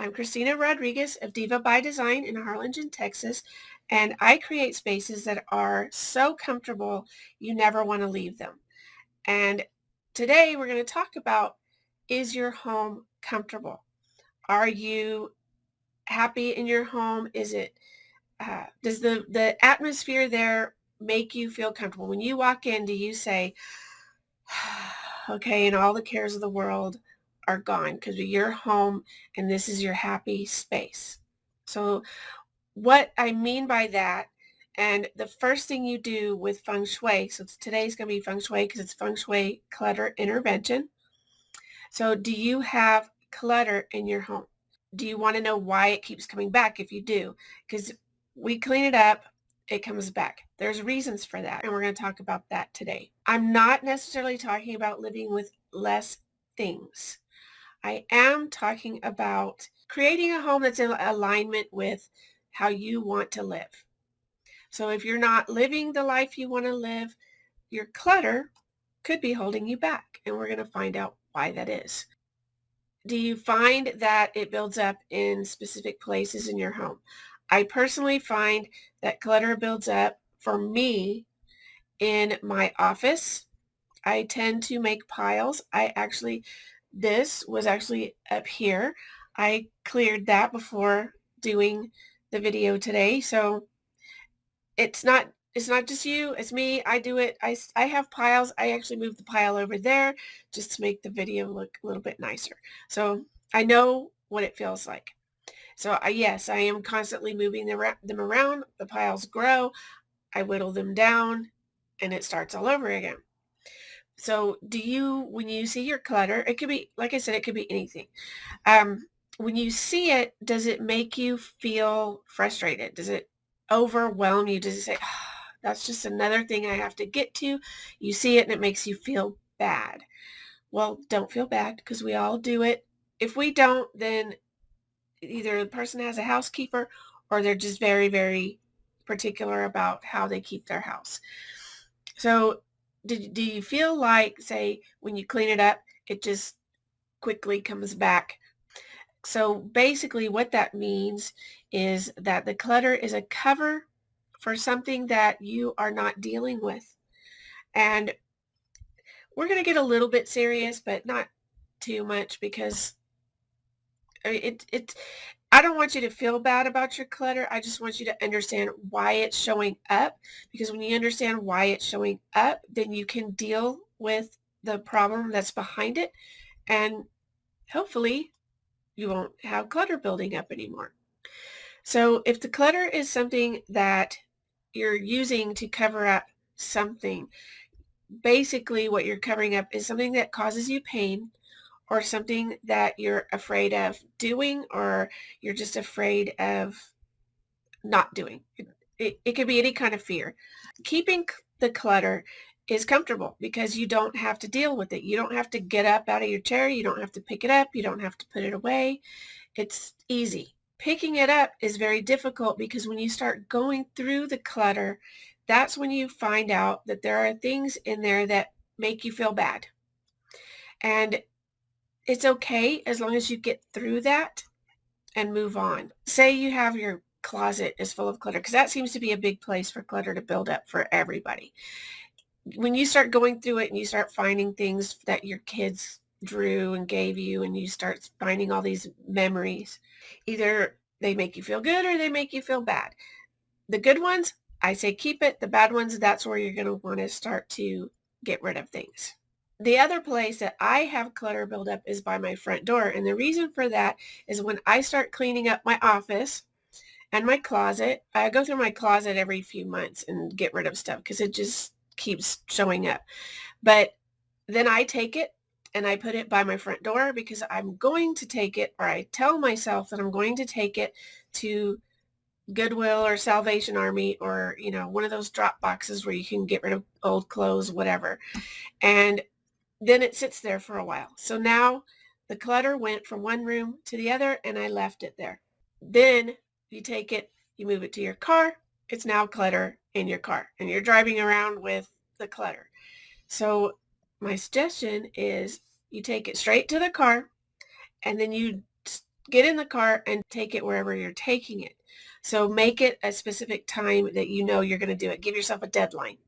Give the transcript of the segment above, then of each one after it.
I'm Christina Rodriguez of Diva by Design in Harlingen, Texas, and I create spaces that are so comfortable you never want to leave them. And today we're going to talk about, is your home comfortable? Are you happy in your home? Does the atmosphere there make you feel comfortable? When you walk in, do you say, okay, and all the cares of the world are gone because you're home and this is your happy space? So what I mean by that, and the first thing you do with Feng Shui, so today's going to be Feng Shui because it's Feng Shui clutter intervention. So do you have clutter in your home? Do you want to know why it keeps coming back? If you do, because we clean it up, it comes back. There's reasons for that, and we're going to talk about that today. I'm not necessarily talking about living with less things. I am talking about creating a home that's in alignment with how you want to live. So if you're not living the life you want to live, your clutter could be holding you back, and we're going to find out why that is. Do you find that it builds up in specific places in your home? I personally find that clutter builds up for me in my office. I tend to make piles. This was actually up here. I cleared that before doing the video today. So it's not just you, it's me. I do it. I have piles. I actually moved the pile over there just to make the video look a little bit nicer. So I know what it feels like. So yes, I am constantly moving them around. The piles grow. I whittle them down and it starts all over again. So when you see your clutter, it could be, like I said, it could be anything. When you see it, does it make you feel frustrated? Does it overwhelm you? Does it say, that's just another thing I have to get to? You see it and it makes you feel bad. Well, don't feel bad because we all do it. If we don't, then either the person has a housekeeper or they're just very, very particular about how they keep their house. So do you feel like, say, when you clean it up, it just quickly comes back? So basically what that means is that the clutter is a cover for something that you are not dealing with. And we're going to get a little bit serious, but not too much, because I don't want you to feel bad about your clutter. I just want you to understand why it's showing up, because when you understand why it's showing up, then you can deal with the problem that's behind it, and hopefully you won't have clutter building up anymore. So if the clutter is something that you're using to cover up something, basically what you're covering up is something that causes you pain, or something that you're afraid of doing, or you're just afraid of not doing. It could be any kind of fear. Keeping the clutter is comfortable because you don't have to deal with it. You don't have to get up out of your chair. You don't have to pick it up. You don't have to put it away. It's easy. Picking it up is very difficult because when you start going through the clutter, that's when you find out that there are things in there that make you feel bad. And it's okay as long as you get through that and move on. Say you have your closet is full of clutter, because that seems to be a big place for clutter to build up for everybody. When you start going through it and you start finding things that your kids drew and gave you, and you start finding all these memories, either they make you feel good or they make you feel bad. The good ones, I say keep it. The bad ones, that's where you're going to want to start to get rid of things. The other place that I have clutter build up is by my front door. And the reason for that is when I start cleaning up my office and my closet, I go through my closet every few months and get rid of stuff because it just keeps showing up. But then I take it and I put it by my front door because I'm going to take it, or I tell myself that I'm going to take it to Goodwill or Salvation Army, or, one of those drop boxes where you can get rid of old clothes, whatever. And then it sits there for a while. So now the clutter went from one room to the other and I left it there. Then you take it, you move it to your car. It's now clutter in your car and you're driving around with the clutter. So my suggestion is you take it straight to the car and then you Get in the car and take it wherever you're taking it. So make it a specific time that you know you're going to do it. Give yourself a deadline.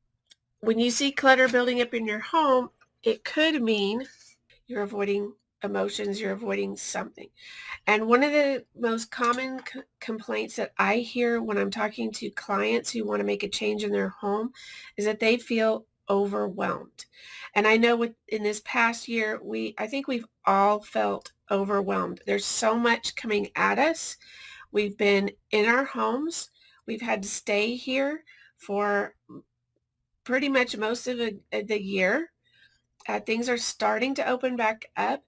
When you see clutter building up in your home, it could mean you're avoiding emotions, you're avoiding something. And one of the most common complaints that I hear when I'm talking to clients who want to make a change in their home is that they feel overwhelmed. And I know in this past year, I think we've all felt overwhelmed. There's so much coming at us. We've been in our homes. We've had to stay here for pretty much most of the year. Things are starting to open back up,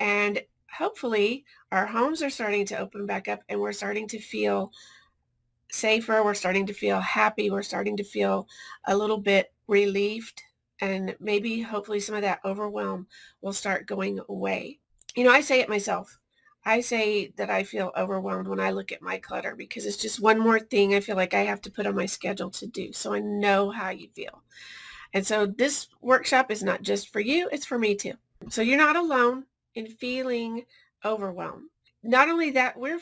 and hopefully our homes are starting to open back up, and we're starting to feel safer. We're starting to feel happy. We're starting to feel a little bit relieved, and maybe hopefully some of that overwhelm will start going away. I say it myself. I say that I feel overwhelmed when I look at my clutter because it's just one more thing I feel like I have to put on my schedule to do. So I know how you feel. And so this workshop is not just for you, it's for me too. So you're not alone in feeling overwhelmed. Not only that, we're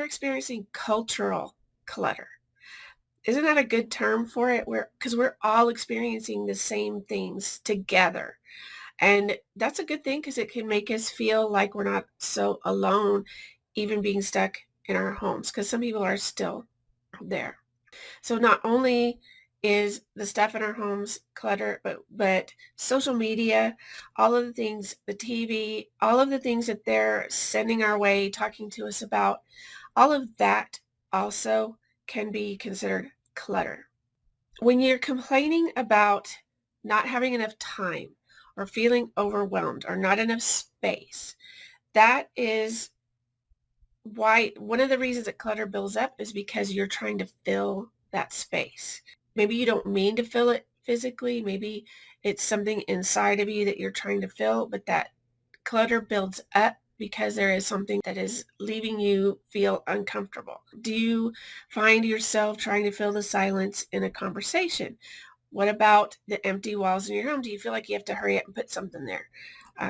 experiencing cultural clutter. Isn't that a good term for it? Because we're all experiencing the same things together. And that's a good thing because it can make us feel like we're not so alone, even being stuck in our homes, because some people are still there. So not only is the stuff in our homes clutter, but social media, all of the things, the TV, all of the things that they're sending our way, talking to us about, all of that also can be considered clutter. When you're complaining about not having enough time or feeling overwhelmed or not enough space, that is why one of the reasons that clutter builds up is because you're trying to fill that space. Maybe you don't mean to fill it physically. Maybe it's something inside of you that you're trying to fill, but that clutter builds up because there is something that is leaving you feel uncomfortable. Do you find yourself trying to fill the silence in a conversation? What about the empty walls in your home? Do you feel like you have to hurry up and put something there?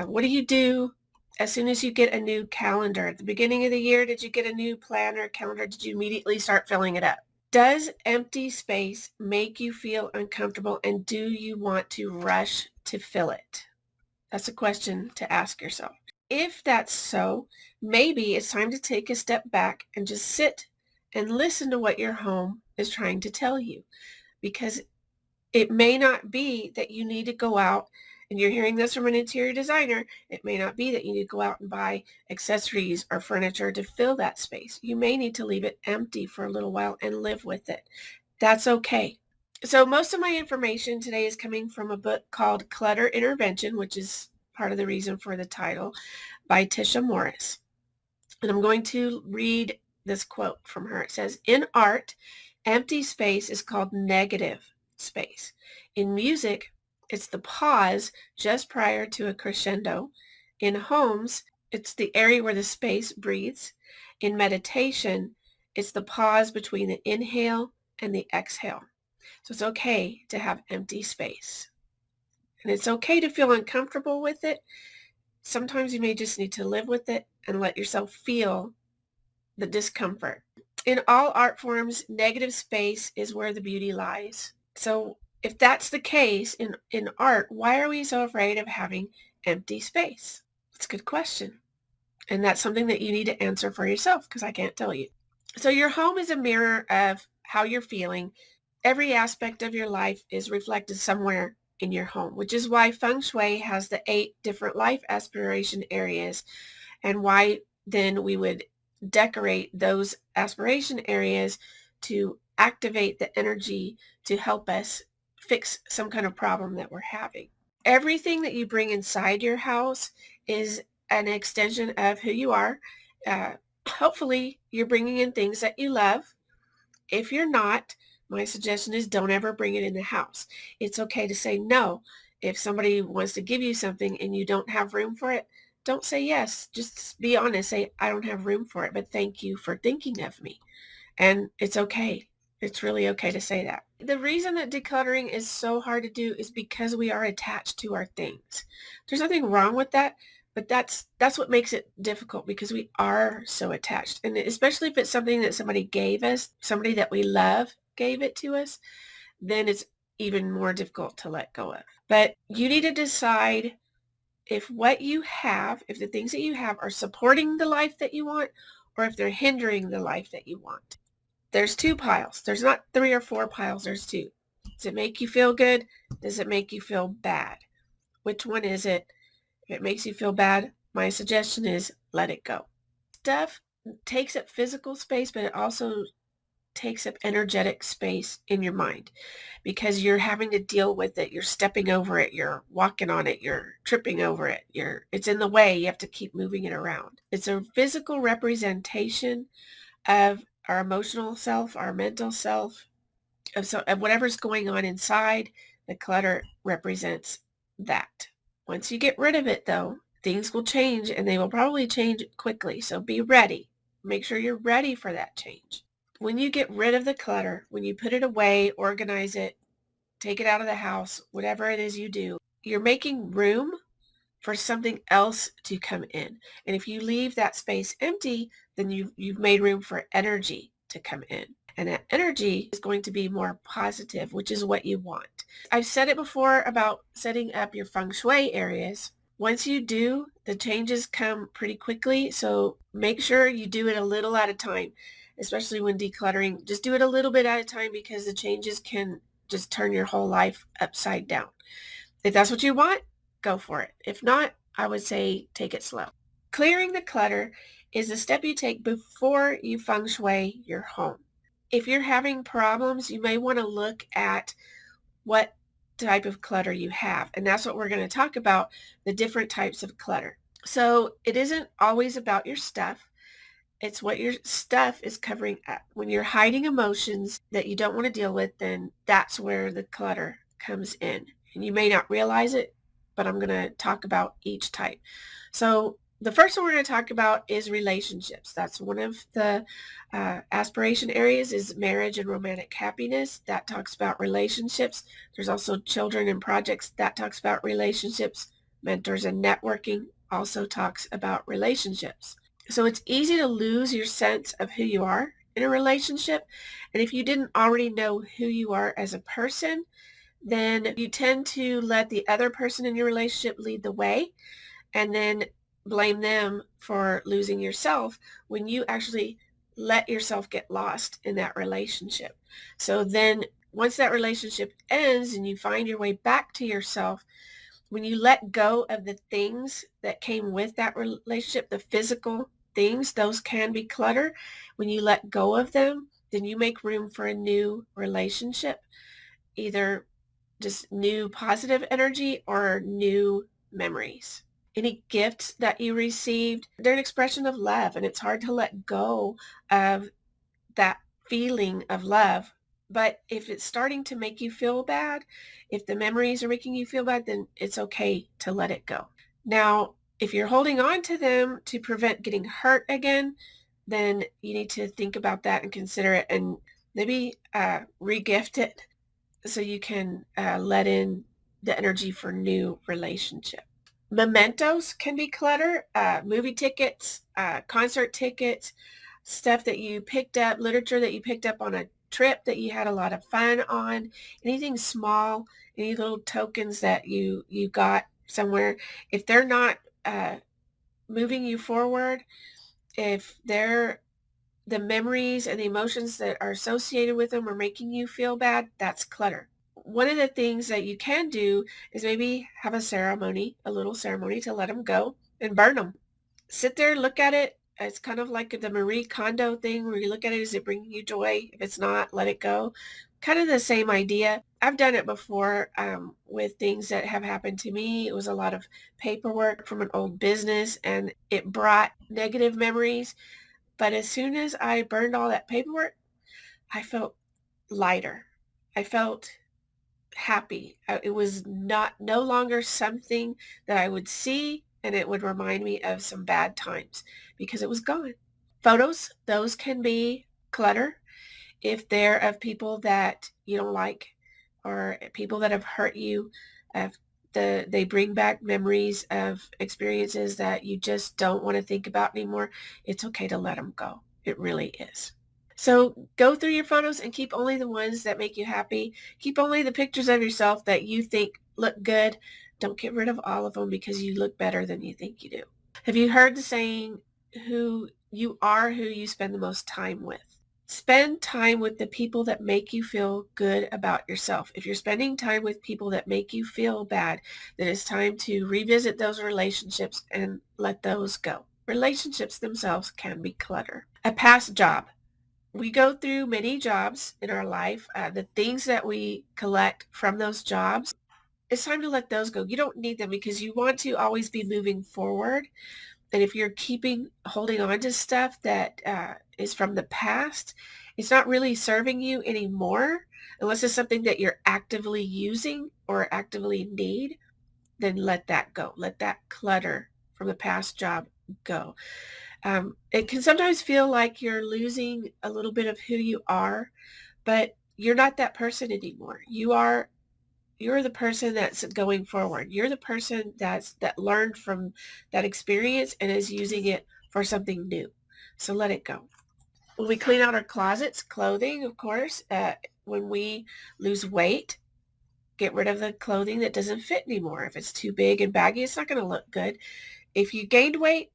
What do you do as soon as you get a new calendar? At the beginning of the year, did you get a new planner, calendar? Did you immediately start filling it up? Does empty space make you feel uncomfortable, and do you want to rush to fill it? That's a question to ask yourself. If that's so, maybe it's time to take a step back and just sit and listen to what your home is trying to tell you, because it may not be that you need to go out, and you're hearing this from an interior designer, it may not be that you need to go out and buy accessories or furniture to fill that space. You may need to leave it empty for a little while and live with it. That's okay. So most of my information today is coming from a book called Clutter Intervention, which is part of the reason for the title, by Tisha Morris. And I'm going to read this quote from her. It says, "In art, empty space is called negative space. In music, it's the pause just prior to a crescendo. In homes, it's the area where the space breathes. In meditation, it's the pause between the inhale and the exhale." So it's okay to have empty space. And it's okay to feel uncomfortable with it. Sometimes you may just need to live with it and let yourself feel the discomfort. In all art forms, negative space is where the beauty lies. So if that's the case in art, why are we so afraid of having empty space? It's a good question. And that's something that you need to answer for yourself, because I can't tell you. So your home is a mirror of how you're feeling. Every aspect of your life is reflected somewhere in your home, which is why Feng Shui has the 8 different life aspiration areas, and why then we would decorate those aspiration areas to activate the energy to help us fix some kind of problem that we're having. Everything that you bring inside your house is an extension of who you are. Hopefully you're bringing in things that you love. If you're not, my suggestion is don't ever bring it in the house. It's okay to say no. If somebody wants to give you something and you don't have room for it, don't say yes. Just be honest. Say, I don't have room for it, but thank you for thinking of me. And it's okay. It's really okay to say that. The reason that decluttering is so hard to do is because we are attached to our things. There's nothing wrong with that, But that's what makes it difficult because we are so attached. And especially if it's something that somebody gave us, somebody that we love gave it to us, then it's even more difficult to let go of. But you need to decide if what you have, if the things that you have are supporting the life that you want, or if they're hindering the life that you want. There's two piles. There's not 3 or 4 piles. There's two. Does it make you feel good? Does it make you feel bad? Which one is it? If it makes you feel bad, my suggestion is let it go. Stuff takes up physical space, but it also takes up energetic space in your mind because you're having to deal with it. You're stepping over it. You're walking on it. You're tripping over it. It's in the way. You have to keep moving it around. It's a physical representation of our emotional self, our mental self, of whatever's going on inside. The clutter represents that. Once you get rid of it, though, things will change, and they will probably change quickly. So be ready. Make sure you're ready for that change. When you get rid of the clutter, when you put it away, organize it, take it out of the house, whatever it is you do, you're making room for something else to come in. And if you leave that space empty, then you've made room for energy to come in. And that energy is going to be more positive, which is what you want. I've said it before about setting up your feng shui areas. Once you do, the changes come pretty quickly. So make sure you do it a little at a time, especially when decluttering. Just do it a little bit at a time because the changes can just turn your whole life upside down. If that's what you want, go for it. If not, I would say take it slow. Clearing the clutter is a step you take before you feng shui your home. If you're having problems, you may want to look at what type of clutter you have. And that's what we're going to talk about, the different types of clutter. So it isn't always about your stuff. It's what your stuff is covering up. When you're hiding emotions that you don't want to deal with, then that's where the clutter comes in. And you may not realize it, but I'm going to talk about each type. So the first one we're going to talk about is relationships. That's one of the aspiration areas is marriage and romantic happiness. That talks about relationships. There's also children and projects. That talks about relationships. Mentors and networking also talks about relationships. So it's easy to lose your sense of who you are in a relationship. And if you didn't already know who you are as a person, then you tend to let the other person in your relationship lead the way and then blame them for losing yourself when you actually let yourself get lost in that relationship. So then once that relationship ends and you find your way back to yourself, when you let go of the things that came with that relationship, the physical things, those can be clutter. When you let go of them, then you make room for a new relationship, either just new positive energy or new memories. Any gifts that you received, they're an expression of love, and it's hard to let go of that feeling of love. But if it's starting to make you feel bad, if the memories are making you feel bad, then it's okay to let it go. Now, if you're holding on to them to prevent getting hurt again, then you need to think about that and consider it and maybe re-gift it so you can let in the energy for new relationship. Mementos can be clutter, movie tickets, concert tickets, stuff that you picked up, literature that you picked up on a trip that you had a lot of fun on, anything small, any little tokens that you got somewhere. If they're not moving you forward, if they're the memories and the emotions that are associated with them are making you feel bad, that's clutter. One of the things that you can do is maybe have a ceremony, a little ceremony to let them go and burn them. Sit there, look at it. It's kind of like the Marie Kondo thing where you look at it, is it bringing you joy? If it's not, let it go. Kind of the same idea. I've done it before with things that have happened to me. It was a lot of paperwork from an old business and it brought negative memories. But as soon as I burned all that paperwork, I felt lighter. I felt happy. It was no longer something that I would see and it would remind me of some bad times because it was gone. Photos, those can be clutter if they're of people that you don't like or people that have hurt you, they bring back memories of experiences that you just don't want to think about anymore, it's okay to let them go. It really is. So go through your photos and keep only the ones that make you happy. Keep only the pictures of yourself that you think look good. Don't get rid of all of them because you look better than you think you do. Have you heard the saying, who you are, who you spend the most time with? Spend time with the people that make you feel good about yourself. If you're spending time with people that make you feel bad, then it's time to revisit those relationships and let those go. Relationships themselves can be clutter. A past job. We go through many jobs in our life. The things that we collect from those jobs, it's time to let those go. You don't need them because you want to always be moving forward. And if you're holding on to stuff that is from the past, it's not really serving you anymore. Unless it's something that you're actively using or actively need, then let that go. Let that clutter from the past job go. It can sometimes feel like you're losing a little bit of who you are, but you're not that person anymore. You're the person that's going forward. You're the person that learned from that experience and is using it for something new. So let it go. When we clean out our closets, clothing, of course, when we lose weight, get rid of the clothing that doesn't fit anymore. If it's too big and baggy, it's not going to look good. If you gained weight,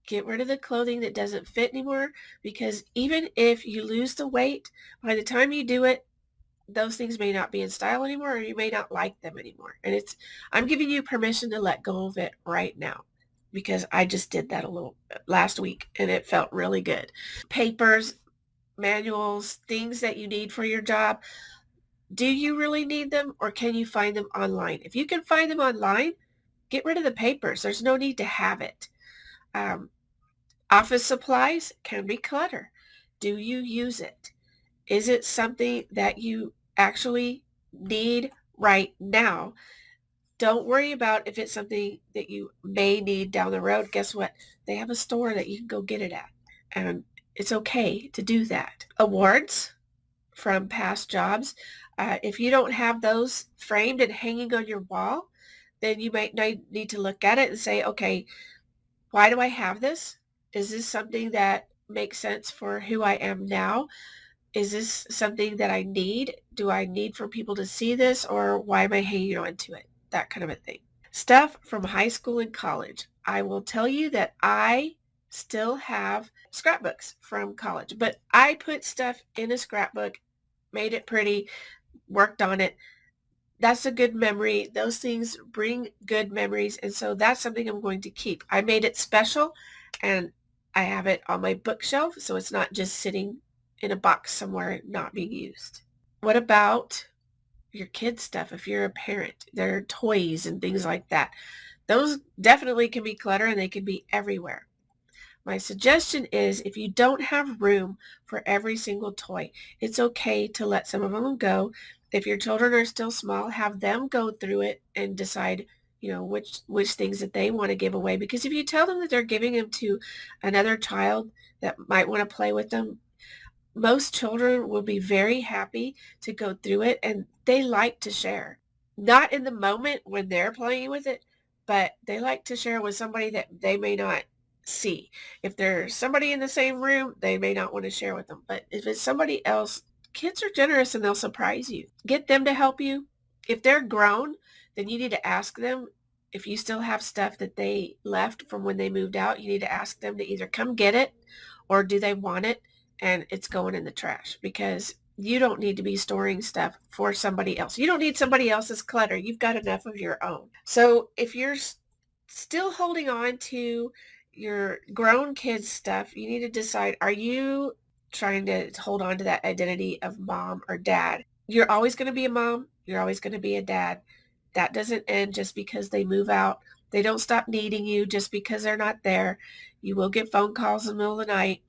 get rid of the clothing that doesn't fit anymore, because even if you lose the weight, by the time you do it, those things may not be in style anymore, or you may not like them anymore. And I'm giving you permission to let go of it right now, because I just did that a little last week and it felt really good. Papers, manuals, things that you need for your job. Do you really need them, or can you find them online? If you can find them online, get rid of the papers. There's no need to have it. Um, Office supplies can be clutter. Do you use it? Is it something that you actually need right now? Don't worry about if it's something that you may need down the road. Guess what? They have a store that you can go get it at. And it's okay to do that. Awards from past jobs. If you don't have those framed and hanging on your wall, then you might need to look at it and say, okay, why do I have this? Is this something that makes sense for who I am now? Is this something that I need? Do I need for people to see this, or why am I hanging on to it? That kind of a thing. Stuff from high school and college. I will tell you that I still have scrapbooks from college, but I put stuff in a scrapbook, made it pretty, worked on it. That's a good memory. Those things bring good memories. And so that's something I'm going to keep. I made it special and I have it on my bookshelf, so it's not just sitting in a box somewhere not being used. What about your kids' stuff? If you're a parent, their toys and things like that. Those definitely can be clutter and they can be everywhere. My suggestion is, if you don't have room for every single toy, it's okay to let some of them go. If your children are still small, have them go through it and decide, which things that they want to give away. Because if you tell them that they're giving them to another child that might want to play with them, most children will be very happy to go through it, and they like to share. Not in the moment when they're playing with it, but they like to share with somebody that they may not see. If there's somebody in the same room, they may not want to share with them. But if it's somebody else, kids are generous and they'll surprise you. Get them to help you. If they're grown, then you need to ask them. If you still have stuff that they left from when they moved out, you need to ask them to either come get it, or do they want it and it's going in the trash, because you don't need to be storing stuff for somebody else. You don't need somebody else's clutter. You've got enough of your own. So if you're still holding on to your grown kids stuff, you need to decide, are you trying to hold on to that identity of mom or dad? You're always going to be a mom. You're always going to be a dad. That doesn't end just because they move out. They don't stop needing you just because they're not there. You will get phone calls in the middle of the night.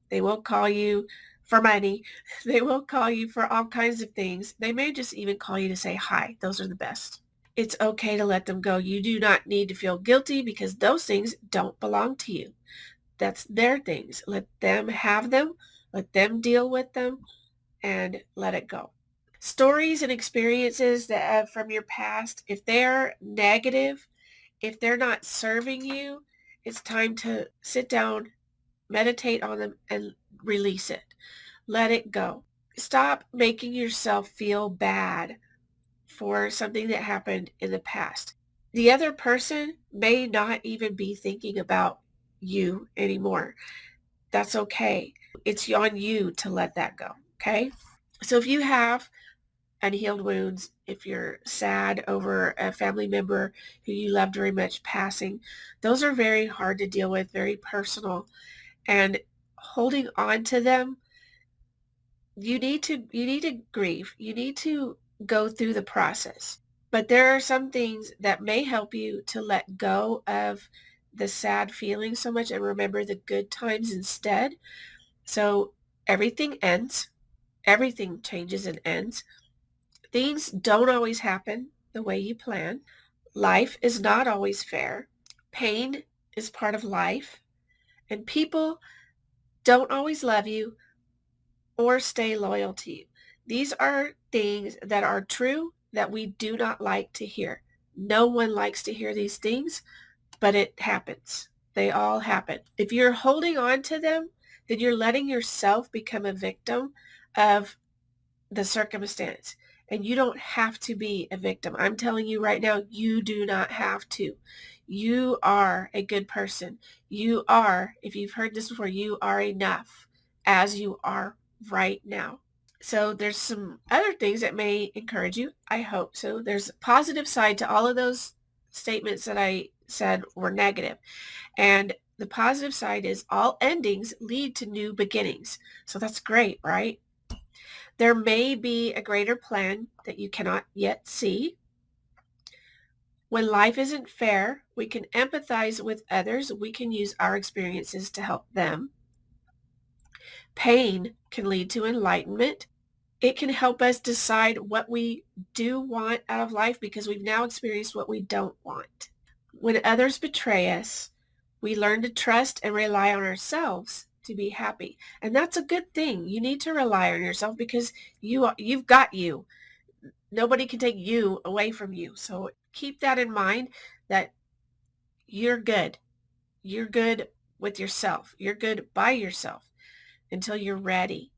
They will call you for money. They will call you for all kinds of things. They may just even call you to say hi. Those are the best. It's okay to let them go. You do not need to feel guilty, because those things don't belong to you. That's their things. Let them have them. Let them deal with them and let it go. Stories and experiences that from your past, if they're negative, if they're not serving you, it's time to sit down, meditate on them, and release it. Let it go. Stop making yourself feel bad for something that happened in the past. The other person may not even be thinking about you anymore. That's okay. It's on you to let that go. Okay. So if you have unhealed wounds, if you're sad over a family member who you love very much passing, those are very hard to deal with, very personal. And holding on to them, you need to grieve. You need to go through the process. But there are some things that may help you to let go of the sad feeling so much and remember the good times instead. So everything ends. Everything changes and ends. Things don't always happen the way you plan. Life is not always fair. Pain is part of life. And people don't always love you or stay loyal to you. These are things that are true that we do not like to hear. No one likes to hear these things, but it happens. They all happen. If you're holding on to them, then you're letting yourself become a victim of the circumstance. And you don't have to be a victim. I'm telling you right now, you do not have to. You are a good person. You are, if you've heard this before, you are enough as you are right now. So there's some other things that may encourage you. I hope so. There's a positive side to all of those statements that I said were negative. And the positive side is all endings lead to new beginnings. So that's great, right? There may be a greater plan that you cannot yet see. When life isn't fair, we can empathize with others. We can use our experiences to help them. Pain can lead to enlightenment. It can help us decide what we do want out of life because we've now experienced what we don't want. When others betray us, we learn to trust and rely on ourselves to be happy. And that's a good thing. You need to rely on yourself because you've got you. Nobody can take you away from you. So keep that in mind that you're good. You're good with yourself. You're good by yourself until you're ready.